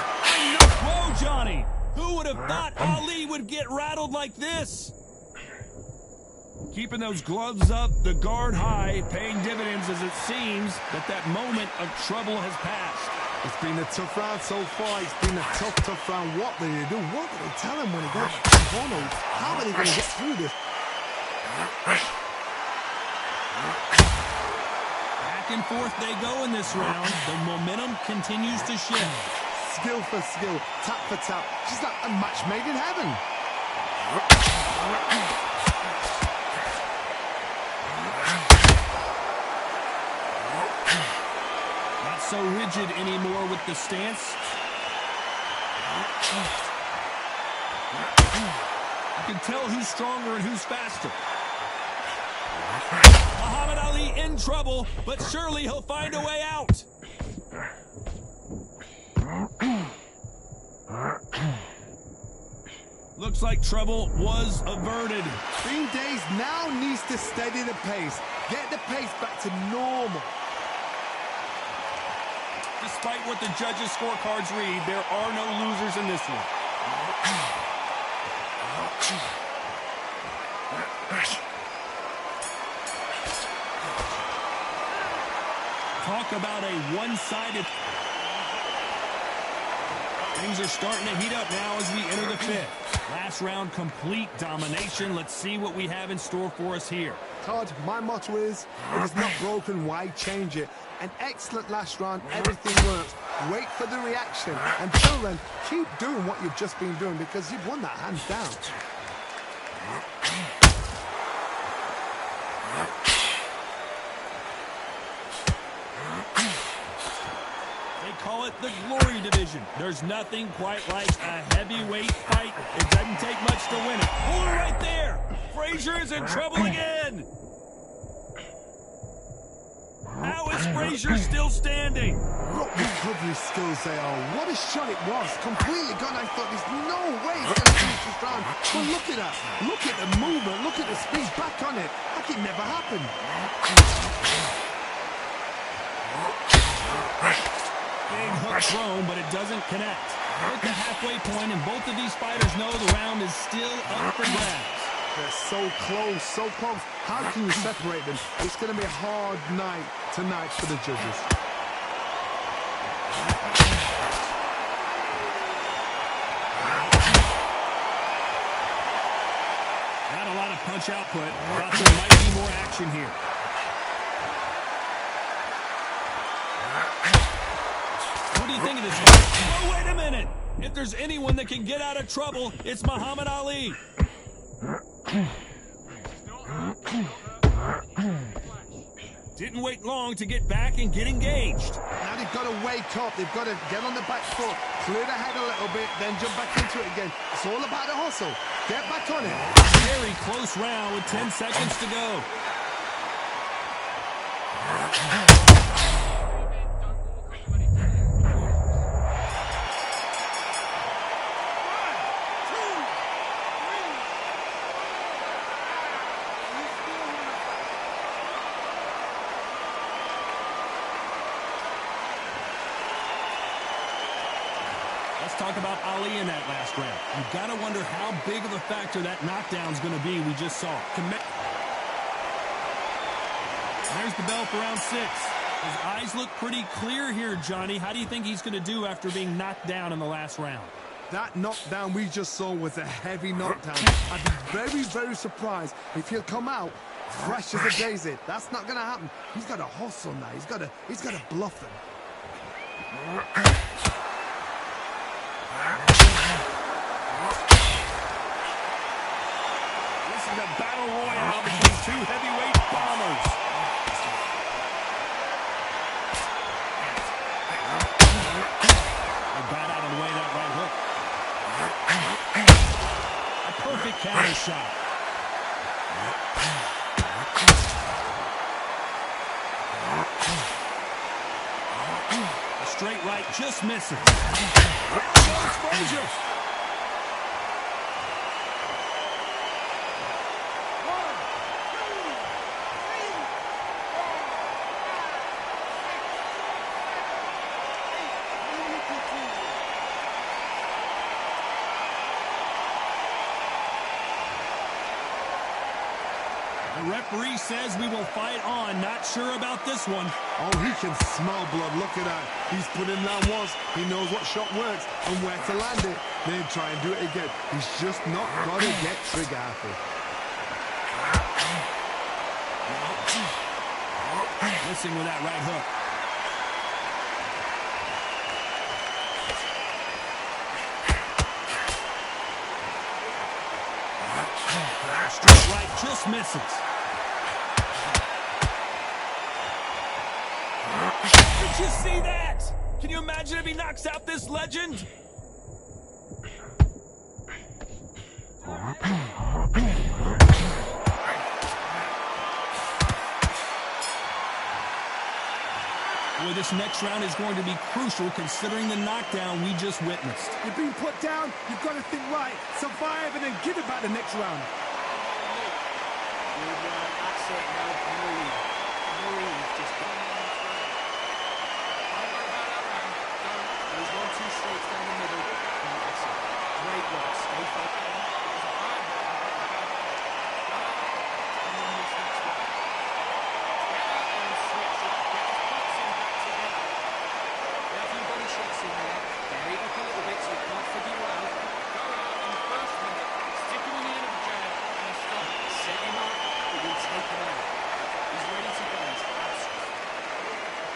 Whoa, Johnny! Who would have thought Ali would get rattled like this? Keeping those gloves up, the guard high, paying dividends as it seems that moment of trouble has passed. It's been a tough round so far. It's been a tough round. What do they do? What do they tell him when he goes to the corner? How are they going to get through this? Back and forth they go in this round. The momentum continues to shift. Skill for skill, tap for tap. Just like a match made in heaven. Not so rigid anymore with the stance. You can tell who's stronger and who's faster. Muhammad Ali in trouble, but surely he'll find a way out. Looks like trouble was averted. Green Days now needs to steady the pace. Get the pace back to normal. Despite what the judges' scorecards read, there are no losers in this one. Talk about a one-sided... Things are starting to heat up now as we enter the fifth. Last round, complete domination. Let's see what we have in store for us here. Todd, my motto is, if it's not broken, why change it? An excellent last round, everything works. Wait for the reaction. Until then, keep doing what you've just been doing because you've won that hands down. Call it the Glory Division. There's nothing quite like a heavyweight fight. It doesn't take much to win it. Oh, right there! Frazier is in trouble again! How is Frazier still standing? What recovery skills they are. What a shot it was. Completely gone. I thought there's no way he's going to finish this round. But look at that. Look at the movement. Look at the speed. Back on it. Like it never happened. Big hook thrown, but it doesn't connect. We're at the halfway point, and both of these fighters know the round is still up for grabs. They're so close, so close. How can you separate them? It's going to be a hard night tonight for the judges. Not a lot of punch output. Thought there might be more action here. What do you think of this fight? Oh, wait a minute! If there's anyone that can get out of trouble, it's Muhammad Ali. Didn't wait long to get back and get engaged. Now they've got to wake up. They've got to get on the back foot, clear the head a little bit, then jump back into it again. It's all about the hustle. Get back on it. Very close round with 10 seconds to go. Let's talk about Ali in that last round. You've got to wonder how big of a factor that knockdown's going to be we just saw. There's the bell for round 6. His eyes look pretty clear here, Johnny. How do you think he's going to do after being knocked down in the last round? That knockdown we just saw was a heavy knockdown. I'd be very, very surprised if he'll come out fresh as a daisy. That's not going to happen. He's got to hustle now. He's got to bluff them. This is a battle royale between two heavyweight bombers. They got out of the way of that right hook. A perfect counter shot. A straight right just misses. There goes Frazier. The referee says we will fight on. Not sure about this one. Oh, he can smell blood. Look at that. He's put in round once. He knows what shot works and where to land it. Then try and do it again. He's just not got to get trigger happy. Missing with that right hook. Straight right just misses. Did you see that? Can you imagine if he knocks out this legend? Boy, this next round is going to be crucial considering the knockdown we just witnessed. You've been put down. You've got to think right, survive, and then give it back the next round. That's it now. Breathe. Just go. Don't worry about that round. Don't. There's 1-2 straights down the middle. That's it. Great work. Stay focused. And then this next one. Get out there and switch it. Get his boxing back together. Get a few body shots in there. Vary it up a little bit so it can't figure you out. Go out in the first minute. Stick him on the end of the jab and a stop. Set him up. It will take him out. He's ready to go. He's absolute.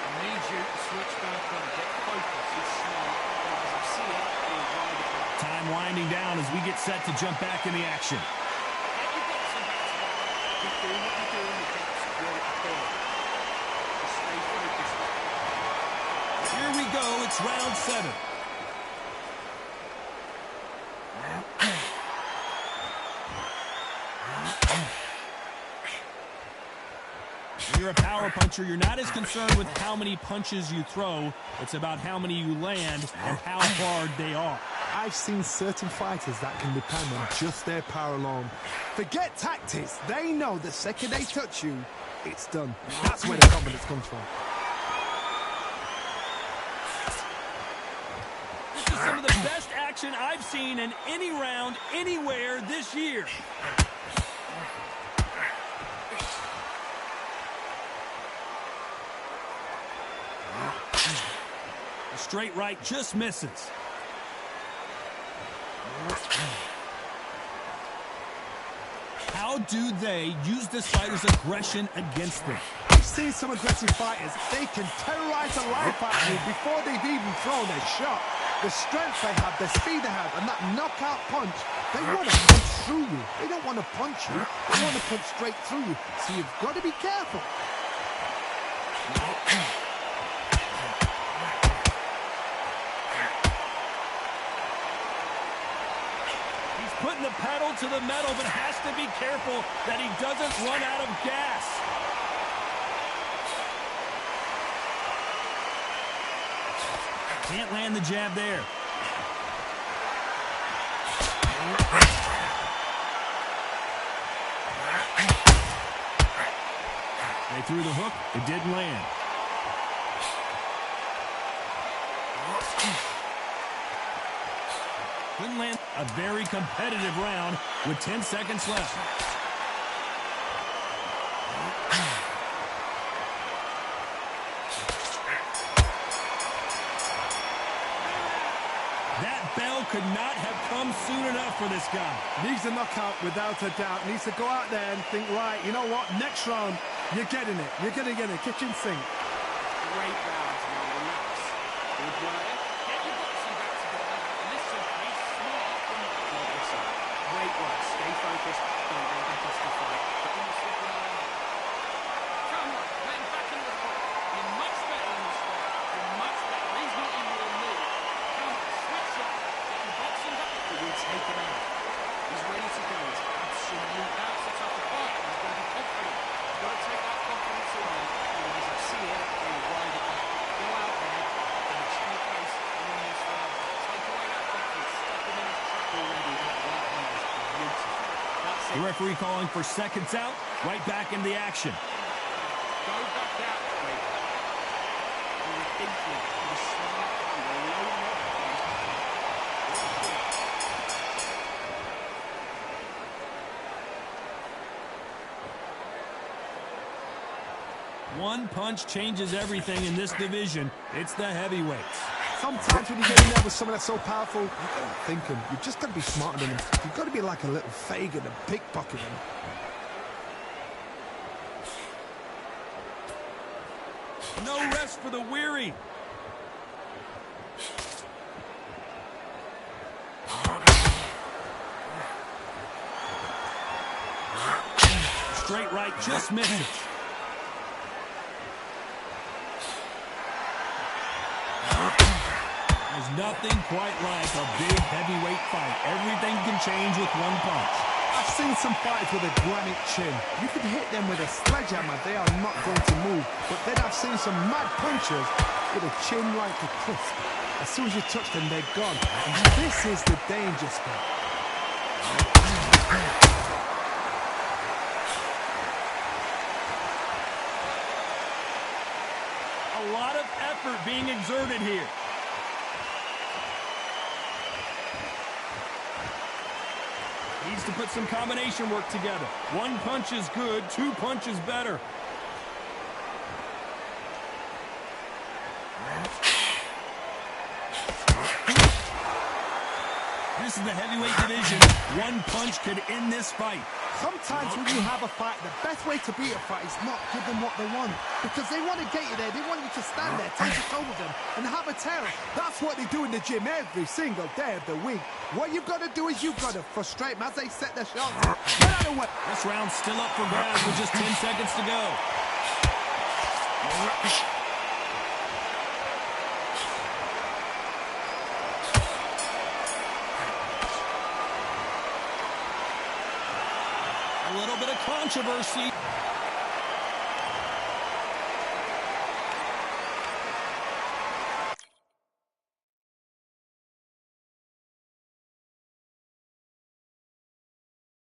I need you to switch back on. Get focused. He's smart. But as I see it, he'll ride it back. Time winding down as we get set to jump back in the action. Get your boxing back together. Keep doing what you're doing. The gaps will appear. Just stay focused. Here we go. It's round 7. When you're a power puncher, you're not as concerned with how many punches you throw. It's about how many you land and how hard they are. I've seen certain fighters that can depend on just their power alone. Forget tactics. They know the second they touch you, it's done. That's where the confidence comes from. This is some of the best action I've seen in any round anywhere this year. The straight right just misses. How do they use this fighter's aggression against them? I've seen some aggressive fighters. They can terrorize the life out of you before they've even thrown their shot. The strength they have, the speed they have, and that knockout punch, they want to punch through you. They don't want to punch you. They want to punch straight through you. So you've got to be careful. Putting the pedal to the metal, but has to be careful that he doesn't run out of gas. Can't land the jab there. They threw the hook. It didn't land. Couldn't land. A very competitive round with 10 seconds left. That bell could not have come soon enough for this guy. Needs a knockout without a doubt. Needs to go out there and think, right, you know what? Next round, you're getting it. You're going to get it. Kitchen sink. Great round. Now relax. Good work. Get your boxing back together. Listen, he's smart. Listen. Great work. Stay focused. Don't let him back the fight. Come on. Let him back in the fight. You're much better in this fight. You're much better. He's not in your league. Come on. Switch up. Get your boxing back. It will take him out. He's ready to go. It's absolute. That's the type of fight. He's going to be confident. He's got to take that confidence away. And as I see it, he'll ride it back. Go out there and take pace and then this round. Take away that confidence. Stop him in his trap already. That right hand is beautiful. That's it. The referee calling for seconds out. Right back in the action. Go back out. Great. You're thinking. You're smart. You're loading up. One punch changes everything in this division. It's the heavyweights. Sometimes when you get in there with someone that's so powerful, you don't think him. You've just got to be smarter than him. You've got to be like a little Fagin and pickpocket him. No rest for the weary. Straight right just misses. There's nothing quite like a big heavyweight fight. Everything can change with one punch. I've seen some fighters with a granite chin. You could hit them with a sledgehammer, they are not going to move. But then I've seen some mad punchers with a chin like a crisp. As soon as you touch them, they're gone. And this is the danger spot. effort being exerted here. Needs to put some combination work together. One punch is good, two punches better. This is the heavyweight division. One punch could end this fight. Sometimes when you have a fight, the best way to beat a fight is not give them what they want. Because they want to get you there. They want you to stand there, take a toe with them, and have a tail. That's what they do in the gym every single day of the week. What you've got to do is you've got to frustrate them as they set their shots. Get out of the way. This round's still up for grabs with just 10 seconds to go. A little bit of controversy.